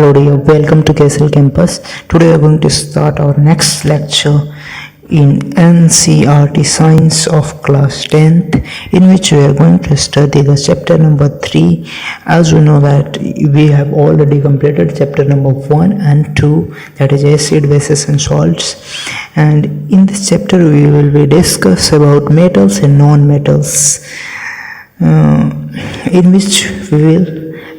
Hello dear, welcome to KSL campus. Today we are going to start our next lecture in NCERT Science of class 10th, in which we are going to study the chapter number 3. As you know that we have already completed chapter number 1 and 2, that is acid, bases and salts. And in this chapter we will be discuss about metals and non-metals, in which we will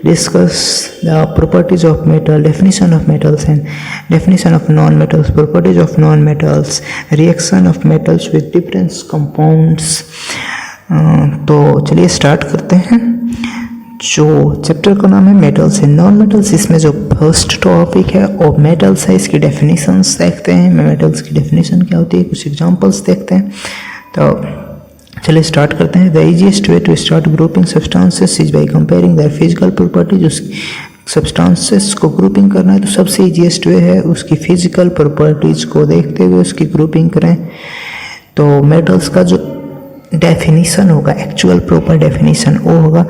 discuss the properties of metal, definition of metals and definition of non-metals, properties of non-metals, reaction of metals with different compounds. तो चलिए start करते हैं. जो chapter का नाम है metals and non metals, इसमें जो फर्स्ट टॉपिक है वो मेटल्स है. इसकी डेफिनेशंस देखते हैं. मेटल्स की डेफिनेशन क्या होती है, कुछ एग्जांपल्स देखते हैं. तो चलिए स्टार्ट करते हैं. The easiest way to start grouping substances is by comparing their physical properties. उसकी सब्सटेंसेस को ग्रुपिंग करना है तो सबसे इजीएस्ट वे है उसकी फिजिकल प्रॉपर्टीज को देखते हुए उसकी ग्रुपिंग करें. तो मेटल्स का जो डेफिनेशन होगा, एक्चुअल प्रॉपर डेफिनेशन, वो होगा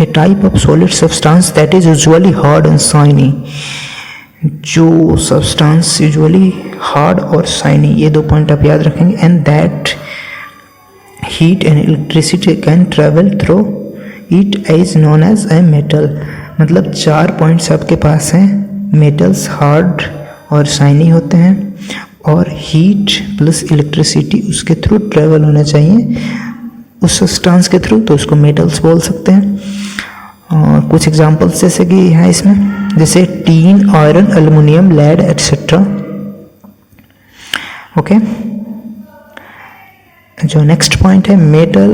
a type of solid substance that is usually hard and shiny. जो सब्सटेंस यूजुअली हार्ड और शाइनी, ये दो पॉइंट आप याद रखेंगे. And that heat and electricity can travel through it is known as a metal. मतलब 4 पॉइंट्स आपके पास हैं. मेटल्स हार्ड और शाइनी होते हैं और हीट प्लस इलेक्ट्रिसिटी उसके थ्रू ट्रेवल होना चाहिए उस सब्सटेंस के थ्रू, तो उसको मेटल्स बोल सकते हैं. और कुछ एग्जांपल्स जैसे कि है इसमें, जैसे tin, iron, aluminium, lead etcetera. Okay, जो नेक्स्ट पॉइंट है, metal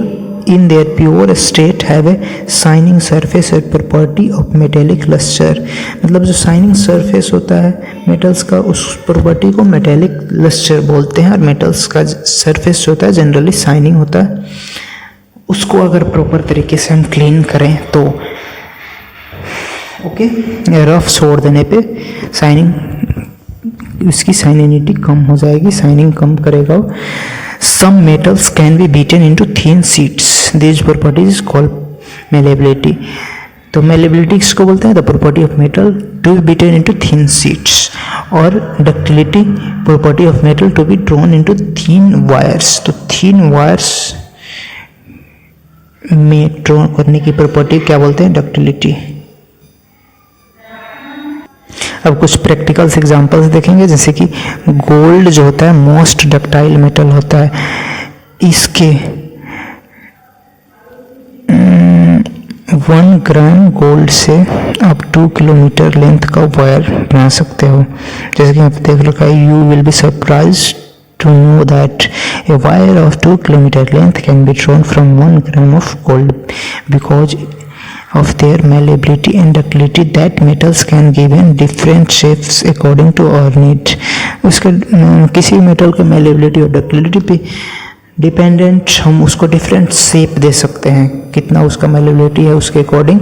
in their pure state have a shining surface और प्रॉपर्टी ऑफ मेटेलिक लस्टर. मतलब जो शाइनिंग सरफेस होता है मेटल्स का, उस प्रॉपर्टी को मेटेलिक लस्टर बोलते हैं. और मेटल्स का सरफेस होता है जनरली शाइनिंग होता है. उसको अगर प्रॉपर तरीके से हम क्लीन करें तो ओके, रफ छोड़ देने पे शाइनिंग, उसकी शाइनिनिटी कम हो जाएगी, शाइनिंग कम करेगा. Some metals can be beaten into thin sheets. These properties is called malleability. तो malleability किसको बोलते हैं? The property of metal to be beaten into thin sheets. और ductility, property of metal to be drawn into thin wires. तो thin wires में draw करने की property क्या बोलते हैं? ductility. अब कुछ प्रैक्टिकल्स एग्जांपल्स देखेंगे. जैसे कि गोल्ड जो होता है मोस्ट डक्टाइल मेटल होता है. इसके 1 ग्राम गोल्ड से आप 2 किलोमीटर लेंथ का वायर बना सकते हो. जैसे कि आप देख रखा है, you will be surprised to know that a wire of 2 kilometer length can be drawn from 1 gram of gold because of their malleability and ductility. That metals can give in different shapes according to our need. उसके किसी metal के malleability और ductility पे dependent हम उसको different shape दे सकते हैं. कितना उसका malleability है उसके अकॉर्डिंग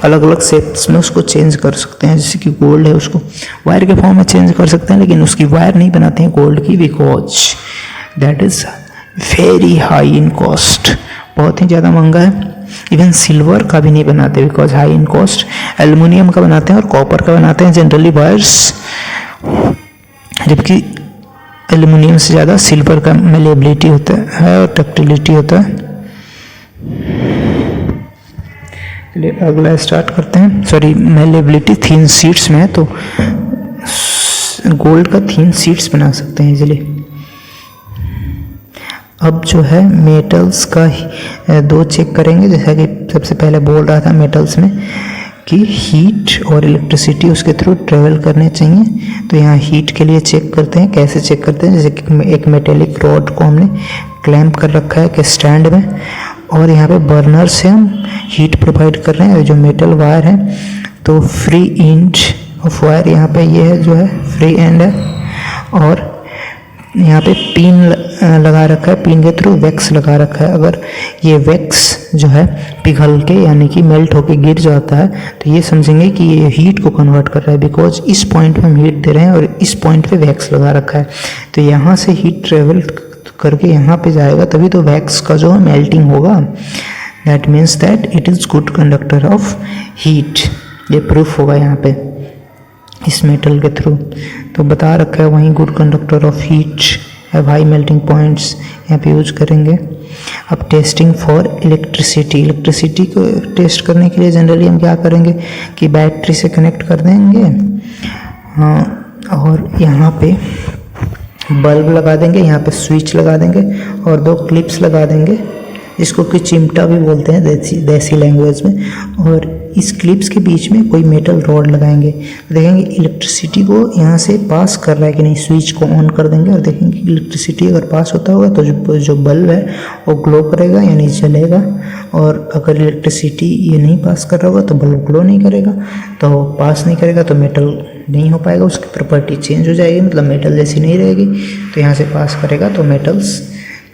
अलग अलग शेप्स में उसको चेंज कर सकते हैं. जैसे कि गोल्ड है, उसको वायर के फॉर्म में चेंज कर सकते हैं, लेकिन उसकी वायर नहीं बनाते हैं गोल्ड की, because that is very high in cost, बहुत ही ज़्यादा महंगा है. इवन सिल्वर का भी नहीं बनाते because high in cost. Aluminium का बनाते हैं और कॉपर का बनाते हैं जनरली वायर्स, जबकि एल्युमिनियम से ज़्यादा सिल्वर का मेलेबिलिटी होता है और डक्टिलिटी होता है. चलिए अगला स्टार्ट करते हैं. सॉरी, मेलेबिलिटी थिन शीट्स में है तो गोल्ड का थिन शीट्स बना सकते हैं इजीली. अब जो है मेटल्स का दो चेक करेंगे. जैसा कि सबसे पहले बोल रहा था मेटल्स में कि हीट और इलेक्ट्रिसिटी उसके थ्रू ट्रेवल करने चाहिए. तो यहाँ हीट के लिए चेक करते हैं. कैसे चेक करते हैं? जैसे कि एक मेटेलिक रॉड को हमने क्लैम्प कर रखा है कि स्टैंड में, और यहाँ पे बर्नर से हम हीट प्रोवाइड कर रहे हैं. और जो मेटल वायर है तो फ्री एंड ऑफ वायर यहाँ पे ये है, जो है फ्री एंड है, और यहाँ पे पिन लगा रखा है. पिन के थ्रू वैक्स लगा रखा है. अगर ये वैक्स जो है पिघल के यानी कि मेल्ट होके गिर जाता है तो ये समझेंगे कि ये हीट को कन्वर्ट कर रहा है, बिकॉज इस पॉइंट पे हम हीट दे रहे हैं और इस पॉइंट पे वैक्स लगा रखा है. तो यहाँ से हीट ट्रेवल करके यहाँ पे जाएगा, तभी तो वैक्स का जो है मेल्टिंग होगा. That means that it is good conductor of heat. ये प्रूफ होगा यहाँ पे. इस मेटल के थ्रू। तो बता रखा है वहीं good conductor of heat have high melting points, यहाँ पे यूज करेंगे। अब टेस्टिंग फॉर इलेक्ट्रिसिटी, इलेक्ट्रिसिटी को टेस्ट करने के लिए जनरली हम क्या करेंगे कि बैटरी से कनेक्ट कर देंगे, और यहाँ पे बल्ब लगा देंगे, यहाँ पे स्विच लगा देंगे और 2 क्लिप्स लगा देंगे, जिसको कि चिमटा भी बोलते हैं देसी लैंग्वेज में। और इस क्लिप्स के बीच में कोई मेटल रॉड लगाएंगे, देखेंगे इलेक्ट्रिसिटी को यहाँ से पास कर रहा है कि नहीं। स्विच को ऑन कर देंगे और देखेंगे कि इलेक्ट्रिसिटी अगर पास होता होगा तो जो बल्ब है वो ग्लो करेगा यानी जलेगा, और अगर इलेक्ट्रिसिटी ये नहीं पास कर रहा होगा तो बल्ब ग्लो नहीं करेगा। तो पास नहीं करेगा तो मेटल नहीं हो पाएगा, उसकी प्रॉपर्टी चेंज हो जाएगी, मतलब मेटल जैसी नहीं रहेगी। तो यहाँ से पास करेगा तो मेटल्स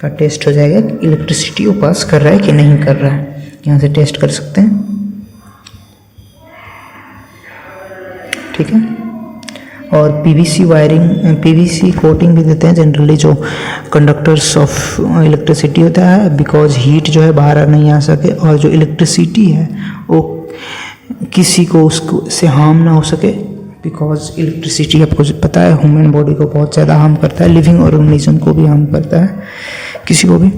का टेस्ट हो जाएगा कि इलेक्ट्रिसिटी वो पास कर रहा है कि नहीं कर रहा है, यहाँ से टेस्ट कर सकते हैं। ठीक है। और पीवीसी वायरिंग, पीवीसी कोटिंग भी देते हैं जनरली जो कंडक्टर्स ऑफ इलेक्ट्रिसिटी होता है, बिकॉज हीट जो है बाहर नहीं आ सके और जो इलेक्ट्रिसिटी है वो किसी को उसको से हार्म ना हो सके, बिकॉज इलेक्ट्रिसिटी आपको पता है ह्यूमन बॉडी को बहुत ज़्यादा हार्म करता है, लिविंग ऑर्गेनिज्म को भी हार्म करता है, किसी को भी।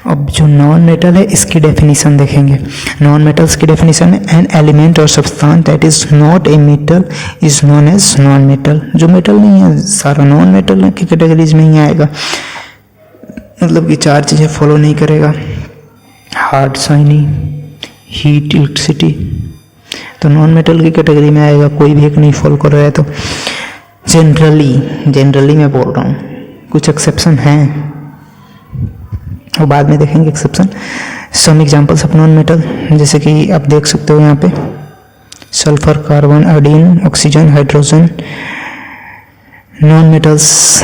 अब जो नॉन मेटल है इसकी डेफिनेशन देखेंगे। नॉन मेटल्स की डेफिनेशन है एन एलिमेंट और substance that is not a metal is known as non metal. जो मेटल नहीं है सारा नॉन मेटल की कैटेगरीज में ही आएगा, मतलब कि 4 चीज़ें फॉलो नहीं करेगा, हार्ड, शाइनी, हीट, इलेक्ट्रिसिटी, तो नॉन मेटल की कैटेगरी में आएगा। कोई भी एक नहीं फॉलो कर रहा है तो जनरली मैं बोल रहा हूँ, कुछ एक्सेप्शन हैं और बाद में देखेंगे exception. Some examples of non metal, जैसे कि आप देख सकते हो यहाँ पे sulphur, carbon, iodine, oxygen, hydrogen. Non metals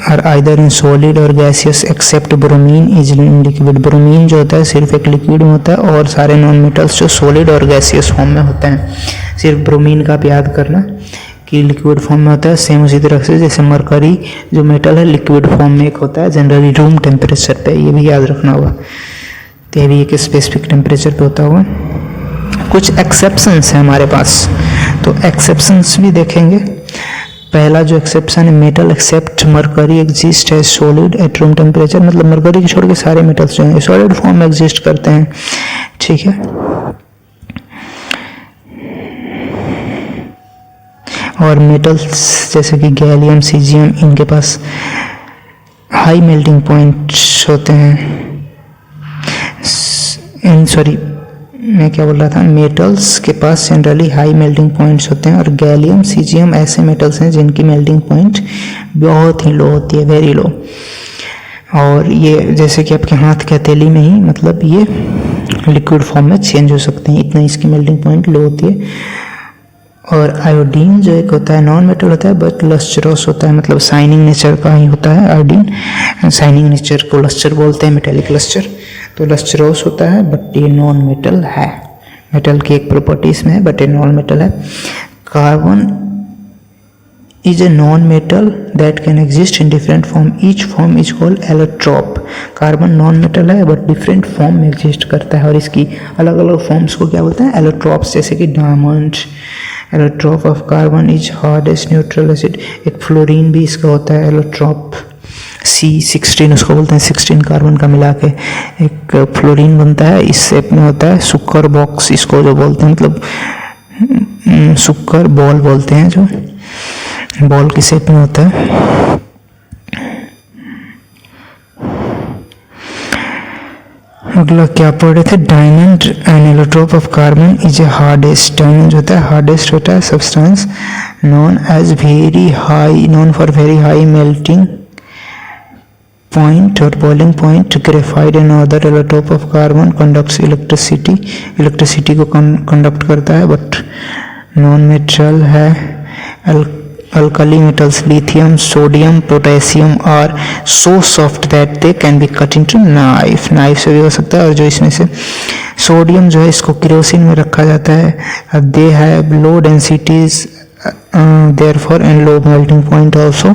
are either in solid और gaseous except bromine is in liquid. Bromine जो होता है सिर्फ एक लिक्विड में होता है और सारे नॉन मेटल्स जो सॉलिड और गैसियस फॉर्म में होते हैं। सिर्फ ब्रोमीन का आप याद करना कि लिक्विड फॉर्म में होता है। सेम उसी तरह से जैसे मरकरी जो मेटल है लिक्विड फॉर्म में एक होता है जनरली रूम टेम्परेचर पे, ये भी याद रखना होगा। तो ये भी एक स्पेसिफिक टेम्परेचर पे होता होगा। कुछ एक्सेप्शंस हैं हमारे पास, तो एक्सेप्शंस भी देखेंगे। पहला जो एक्सेप्शन है मेटल एक्सेप्ट मरकरी एग्जिस्ट है सॉलिड एट रूम टेम्परेचर, मतलब मरकरी को छोड़ के सारे मेटल्स जो हैं सॉलिड फॉर्म में एग्जिस्ट करते हैं। ठीक है। और मेटल्स जैसे कि गैलियम, सीजियम, इनके पास हाई मेल्टिंग पॉइंट्स होते हैं। सॉरी मैं क्या बोल रहा था, मेटल्स के पास जनरली हाई मेल्टिंग पॉइंट्स होते हैं और गैलियम, सीजियम ऐसे मेटल्स हैं जिनकी मेल्टिंग पॉइंट बहुत ही लो होती है, वेरी लो। और ये जैसे कि आपके हाथ की हथेली में ही, मतलब ये लिक्विड फॉर्म में चेंज हो सकते हैं, इतना इसकी मेल्टिंग पॉइंट लो होती है। और आयोडीन जो एक होता है नॉन मेटल होता है बट लस्ट्रस होता है, मतलब शाइनिंग नेचर का ही होता है आयोडीन। शाइनिंग नेचर को लस्टर बोलते हैं, मेटेलिक लस्टर। तो लस्ट्रस होता है बट ये नॉन मेटल है, मेटल की एक प्रॉपर्टी इसमें है बट ये नॉन मेटल है। Carbon is a non metal that can exist in different form, each form is called allotrope. Carbon non metal है बट डिफरेंट फॉर्म में एग्जिस्ट करता है और इसकी अलग अलग फॉर्म्स को क्या बोलते हैं, एलोट्रॉप्स, जैसे कि diamond. Allotrope of carbon is hardest neutral acid. एक फ्लोरीन भी इसका होता है एलोट्रॉप, C16 उसको बोलते हैं, 16 कार्बन का मिला के एक फ्लोरीन बनता है, इस शेप में होता है। सुकर बॉक्स इसको जो बोलते हैं, मतलब सुकर बॉल बोलते हैं, जो बॉल की शेप में होता है। अगला क्या पढ़ रहे थे, diamond and allotrope of carbon is a hardest. Diamond जो होता है हार्डेस्ट होता है substance, known as very high, known for very high melting point और boiling point. Graphite and other allotrope of carbon conducts electricity, electricity को conduct करता है but non metal है। Alkali metals lithium, sodium, potassium are so soft that they can be cut into knife, knife से भी हो सकता है। और जो इसमें से सोडियम जो है इसको केरोसिन में रखा जाता है। They have low densities therefore and low melting point also.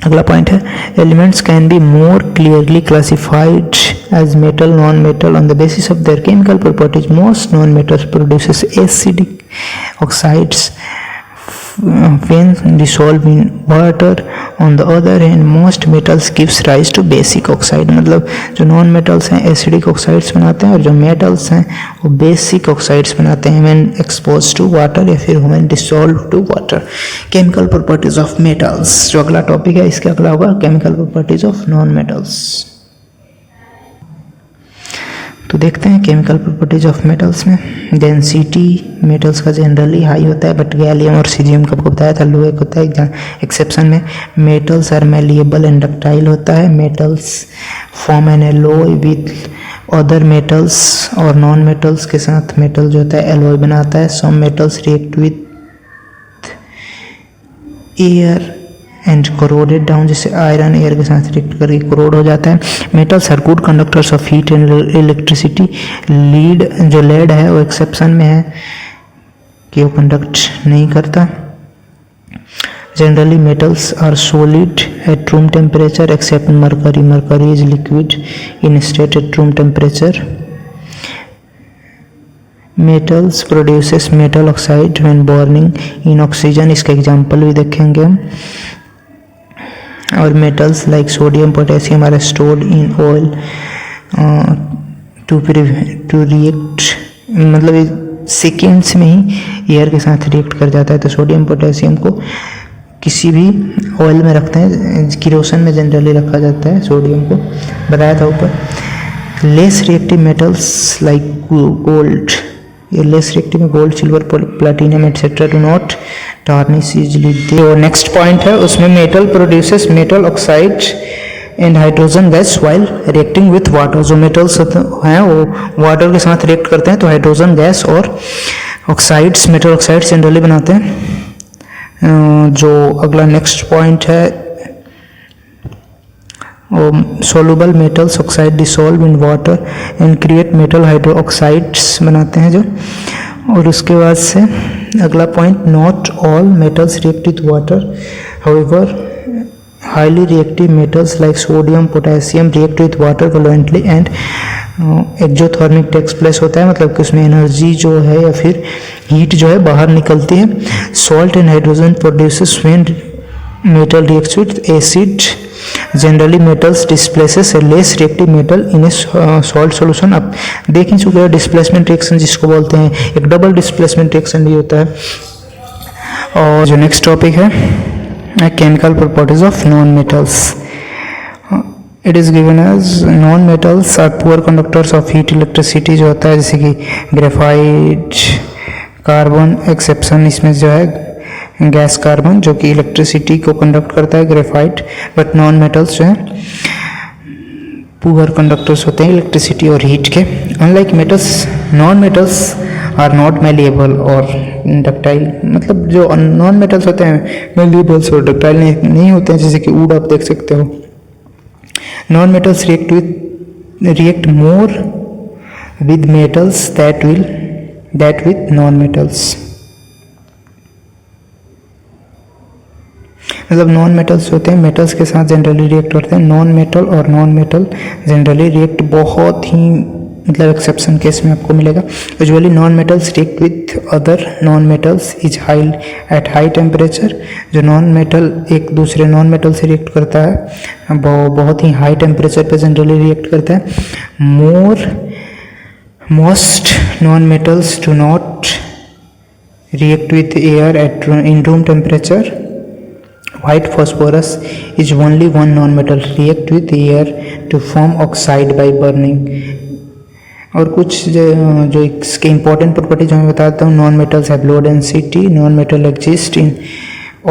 अगला पॉइंट है elements can be more clearly classified as metal non metal on the basis of their chemical properties. Most non metals produces acidic oxides when dissolved in water. On the other hand, most metals gives rise to basic oxide. मतलब जो non metals हैं acidic oxides बनाते हैं और जो metals हैं वो basic oxides बनाते हैं when exposed to water या फिर when dissolved to water. Chemical properties of metals जो अगला टॉपिक है, इसके अगला होगा chemical properties of non metals. तो देखते हैं केमिकल प्रॉपर्टीज ऑफ मेटल्स में. डेंसिटी मेटल्स का जनरली हाई होता है, बट गैलियम और सीजियम का आपको बताया था लो एक होता है एक्सेप्शन में. Metals are malleable and ductile होता है. Metals form an alloy with other metals और नॉन मेटल्स के साथ मेटल जो होता है एलॉय बनाता है. Some metals react with air and corroded down, जैसे आयरन एयर के साथ रिएक्ट करके कोरोड हो जाता है. Metals are good conductors of heat and electricity. Lead जो लेड है वो एक्सेप्शन में है कि वो कंडक्ट नहीं करता. Generally metals are solid at room temperature except mercury. Mercury is liquid in state at room temperature. Metals produces metal oxide when burning in oxygen. इसका एग्जांपल भी देखेंगे हम. और metals like sodium potassium are stored in oil to react, मतलब seconds में ही air के साथ रिएक्ट कर जाता है. तो सोडियम पोटेशियम को किसी भी ऑयल में रखते हैं, किरोसिन में जनरली रखा जाता है सोडियम को, बताया था ऊपर. Less reactive metals like gold, ये लेस रिएक्टिव में gold silver platinum etcetera do not tarnish easily. और नेक्स्ट पॉइंट है उसमें metal produces metal oxide and hydrogen gas while reacting with water. जो मेटल्स हैं वो वाटर के साथ रिएक्ट करते हैं तो हाइड्रोजन गैस और ऑक्साइड्स मेटल ऑक्साइड्स जनरली बनाते हैं. जो अगला नेक्स्ट पॉइंट है soluble metals oxide dissolve in water and create metal hydroxides बनाते हैं जो. और उसके बाद से अगला point not all metals react with water, however highly reactive metals like sodium potassium react with water fluently and exothermic takes place होता है, मतलब कि उसमें एनर्जी जो है या फिर हीट जो है बाहर निकलती है. Salt and hydrogen produces when metal reacts with acid. Generally metals displaces A less reactive metal in A salt solution. अब देख ही चुके हैं डिस्प्लेसमेंट रिएक्शन जिसको बोलते हैं, एक डबल डिस्प्लेसमेंट रिएक्शन भी होता है. और जो नेक्स्ट टॉपिक है chemical properties of non metals. It is given as non metals are poor conductors of heat electricity. जो होता है जैसे कि ग्रेफाइट, कार्बन एक्सेप्शन इसमें जो है गैस कार्बन जो कि इलेक्ट्रिसिटी को कंडक्ट करता है ग्रेफाइट. बट नॉन मेटल्स जो हैं पुअर कंडक्टर्स होते हैं इलेक्ट्रिसिटी और हीट के. Unlike metals non metals are not malleable और डक्टाइल. मतलब जो नॉन मेटल्स होते हैं मैलिएबल्स और डक्टाइल नहीं होते हैं, जैसे कि वुड आप देख सकते हो. Non metals react more with metals that with non metals. मतलब नॉन मेटल्स होते हैं मेटल्स के साथ जनरली रिएक्ट करते हैं. नॉन मेटल और नॉन मेटल जनरली रिएक्ट बहुत ही मतलब एक्सेप्शन केस में आपको मिलेगा. Usually non metals react with other non metals is high at high temperature. जो नॉन मेटल एक दूसरे नॉन मेटल से रिएक्ट करता है बहुत ही हाई टेम्परेचर पे जनरली रिएक्ट करता है. Most non metals do not react with air at in room temperature. White phosphorus is only one non-metal react with air to form oxide by burning. और कुछ जो इसके इंपॉर्टेंट प्रॉपर्टीज मैं बताता हूँ. Non metals have low density. Non metal exist in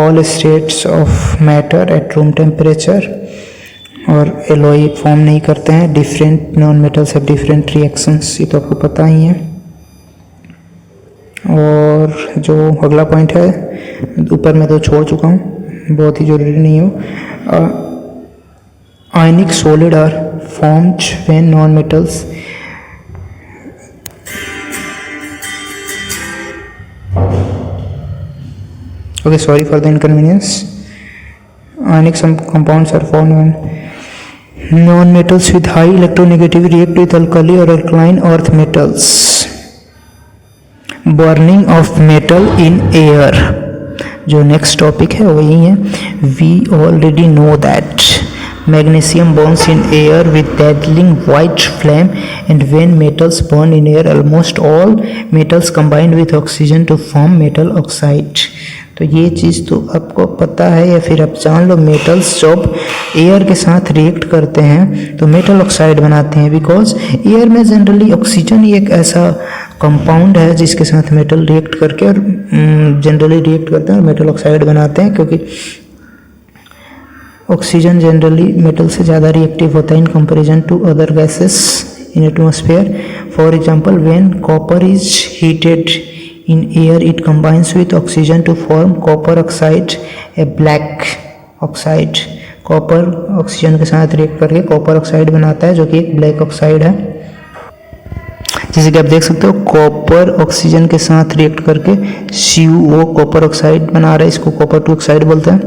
all states of matter at room temperature. और alloy form नहीं करते हैं. Different non metals have different reactions, ये तो आपको पता ही है. और जो अगला पॉइंट है ऊपर मैं तो छोड़ चुका हूँ, बहुत ही जरूरी नहीं हो. Ionic solid are formed when non metals sorry for the inconvenience. ionic compounds are formed when non-metals with high electronegativity react with alkali or alkaline earth metals. Burning of metal in air, जो next topic है वही है. We already know that magnesium burns in air with dazzling white flame, and when metals burn in air almost all metals combine with oxygen to form metal oxide. तो ये चीज़ तो आपको पता है या फिर आप जान लो. मेटल्स जब एयर के साथ रिएक्ट करते हैं तो मेटल ऑक्साइड बनाते हैं, बिकॉज एयर में जनरली ऑक्सीजन ही एक ऐसा कंपाउंड है जिसके साथ मेटल रिएक्ट करके और जनरली रिएक्ट करते हैं और मेटल ऑक्साइड बनाते हैं, क्योंकि ऑक्सीजन जनरली मेटल से ज़्यादा रिएक्टिव होता है in comparison to other gases in atmosphere. For example, when copper is heated in air it combines with oxygen to form copper oxide, a black oxide. Copper oxygen के साथ react करके copper oxide बनाता है, जो कि एक black oxide है. जैसे कि आप देख सकते हो, कॉपर ऑक्सीजन के साथ रिएक्ट करके CuO कॉपर ऑक्साइड बना रहा है, इसको कॉपर 2 ऑक्साइड बोलते हैं.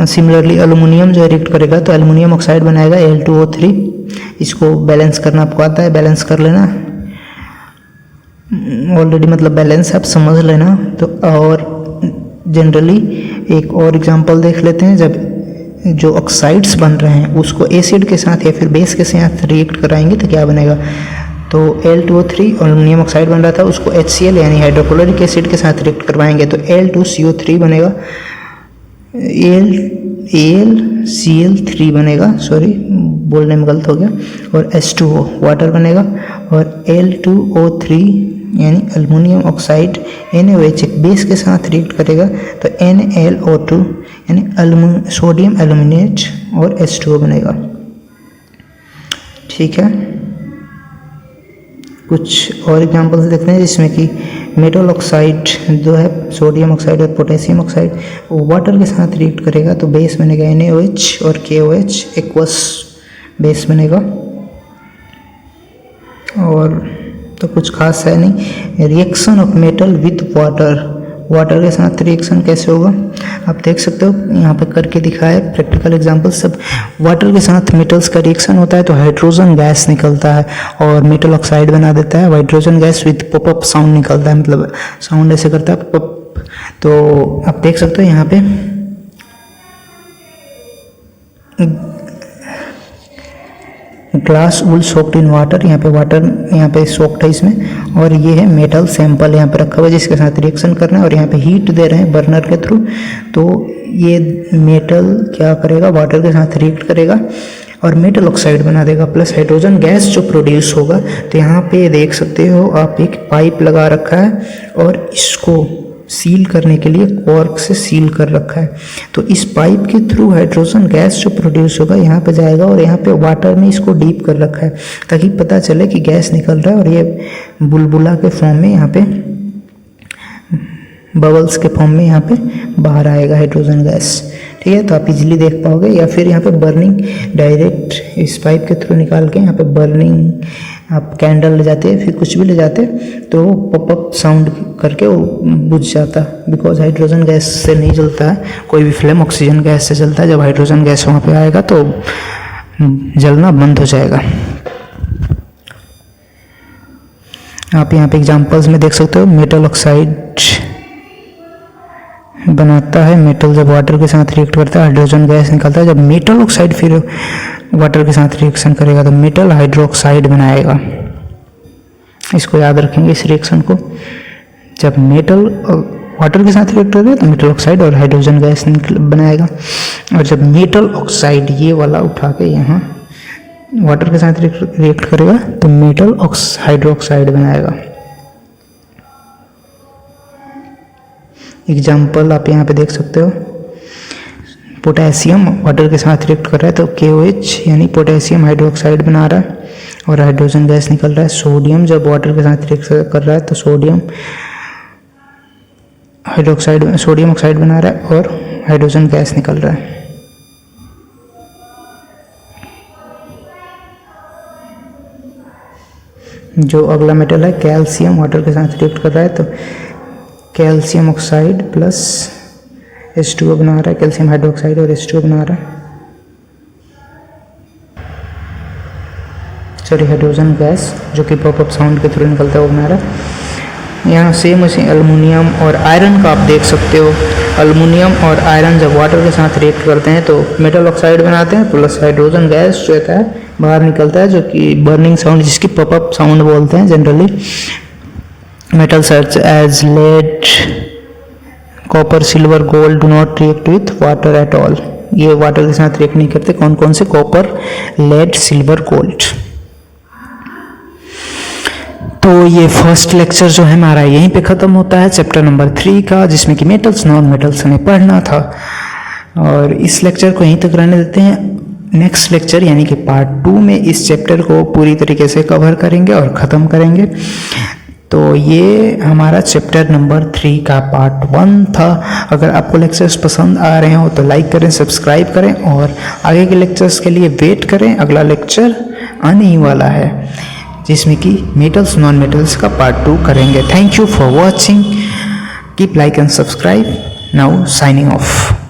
सिमिलरली एल्युमिनियम जो रिएक्ट करेगा तो एल्युमिनियम ऑक्साइड बनाएगा Al2O3. इसको बैलेंस करना आपको आता है, बैलेंस कर लेना ऑलरेडी, मतलब बैलेंस आप समझ लेना. तो और जनरली एक और एग्जांपल देख लेते हैं. जब जो ऑक्साइड्स बन रहे हैं उसको एसिड के साथ या फिर बेस के साथ रिएक्ट कराएंगे तो क्या बनेगा. तो Al2O3 एल्युमिनियम ऑक्साइड बन रहा था, उसको HCl यानी हाइड्रोक्लोरिक एसिड के साथ रिएक्ट करवाएंगे तो Al2CO3 बनेगा. AlCl3 बनेगा, सॉरी बोलने में गलत हो गया, और H2O वाटर बनेगा, और Al2O3 यानी एल्युमिनियम ऑक्साइड NaOH एक बेस के साथ रिएक्ट करेगा तो NaLO2 यानी सोडियम एल्यूमिनेट और H2O बनेगा. ठीक है, कुछ और एग्जांपल्स देखते हैं जिसमें कि मेटल ऑक्साइड जो है सोडियम ऑक्साइड और पोटेशियम ऑक्साइड वाटर के साथ रिएक्ट करेगा तो बेस बनेगा NaOH और KOH एक्वस बेस बनेगा. और तो कुछ खास है नहीं. Reaction of metal with water, water के साथ रिएक्शन कैसे होगा आप देख सकते हो, यहाँ पे करके दिखाया है प्रैक्टिकल एग्जांपल सब. वाटर के साथ मेटल्स का रिएक्शन होता है तो हाइड्रोजन गैस निकलता है और मेटल ऑक्साइड बना देता है. Hydrogen gas with popup sound निकलता है, मतलब साउंड ऐसे करता है पॉपअप. तो आप देख सकते हो यहाँ पे glass wool soaked in water, यहाँ पे वाटर यहाँ पे सोक्ड है इसमें, और ये है मेटल सैंपल यहाँ पे रखा हुआ है जिसके साथ रिएक्शन करना है, और यहाँ पे हीट दे रहे हैं बर्नर के थ्रू. तो ये मेटल क्या करेगा, वाटर के साथ रिएक्ट करेगा और मेटल ऑक्साइड बना देगा, प्लस हाइड्रोजन गैस जो प्रोड्यूस होगा. तो यहाँ पे देख सकते हो आप एक पाइप लगा रखा है और इसको सील करने के लिए कॉर्क से सील कर रखा है. तो इस पाइप के थ्रू हाइड्रोजन गैस जो प्रोड्यूस होगा यहाँ पे जाएगा और यहाँ पे वाटर में इसको डीप कर रखा है ताकि पता चले कि गैस निकल रहा है, और ये बुलबुला के फॉर्म में यहाँ पे बबल्स के फॉर्म में यहाँ पे बाहर आएगा हाइड्रोजन गैस. ठीक है, तो आप इजीली देख पाओगे. या फिर यहाँ पे बर्निंग डायरेक्ट इस पाइप के थ्रू निकाल के यहाँ पे बर्निंग आप कैंडल ले जाते हैं फिर कुछ भी ले जाते तो पॉपअप साउंड करके वो बुझ जाता, बिकॉज हाइड्रोजन गैस से नहीं जलता है कोई भी फ्लेम, ऑक्सीजन गैस से जलता है. जब हाइड्रोजन गैस वहाँ पे आएगा तो जलना बंद हो जाएगा. आप यहाँ पे एग्जांपल्स में देख सकते हो मेटल ऑक्साइड बनाता है. मेटल जब वाटर के साथ रिएक्ट करता है हाइड्रोजन गैस निकलता है. जब मेटल ऑक्साइड फिर वाटर के साथ रिएक्शन करेगा तो मेटल हाइड्रोक्साइड बनाएगा. इसको याद रखेंगे इस रिएक्शन को. जब मेटल वाटर के साथ रिएक्ट करेगा तो मेटल ऑक्साइड और हाइड्रोजन गैस बनाएगा, और जब मेटल ऑक्साइड ये वाला उठा के यहाँ वाटर के साथ रिएक्ट करेगा तो मेटल हाइड्रोक्साइड बनाएगा. एग्जाम्पल आप यहाँ पे देख सकते हो. पोटेशियम वाटर के साथ रिएक्ट कर रहा है तो KOH यानी पोटेशियम हाइड्रोक्साइड बना रहा है और हाइड्रोजन गैस निकल रहा है. सोडियम जब वाटर के साथ रिएक्ट कर रहा है तो सोडियम ऑक्साइड बना रहा है और हाइड्रोजन गैस निकल रहा है. जो अगला मेटल है कैल्शियम वाटर के साथ रिएक्ट कर रहा है तो कैल्शियम ऑक्साइड प्लस H2O बना रहा है, कैल्शियम हाइड्रोक्साइड और H2O बना रहा है, सॉरी हाइड्रोजन गैस जो कि पॉपअप साउंड के थ्रू निकलता है वो बना रहा है। यहाँ सेम उसी एल्युमिनियम और आयरन का आप देख सकते हो। एल्युमिनियम और आयरन जब वाटर के साथ रिएक्ट करते हैं तो मेटल ऑक्साइड बनाते हैं, प्लस हाइड्रोजन गैस जो होता है बाहर निकलता है, जो कि बर्निंग साउंड जिसकी पॉपअप साउंड बोलते हैं generally. Metal such as lead, copper, silver, gold do not react with water at all. ये वाटर के साथ रिएक्ट नहीं करते। कौन कौन से? Copper, lead, silver, gold. तो ये फर्स्ट लेक्चर जो है हमारा यहीं पे ख़त्म होता है चैप्टर नंबर 3 का, जिसमें कि मेटल्स नॉन मेटल्स हमें पढ़ना था, और इस लेक्चर को यहीं तक रहने देते हैं। नेक्स्ट लेक्चर यानी कि पार्ट 2 में इस चैप्टर को पूरी तरीके से कवर करेंगे और ख़त्म करेंगे। तो ये हमारा चैप्टर नंबर 3 का पार्ट 1 था। अगर आपको लेक्चर्स पसंद आ रहे हो तो लाइक करें, सब्सक्राइब करें और आगे के लेक्चर्स के लिए वेट करें। अगला लेक्चर आने ही वाला है जिसमें कि मेटल्स नॉन मेटल्स का पार्ट 2 करेंगे। Thank you for watching, keep like and subscribe. Now signing off.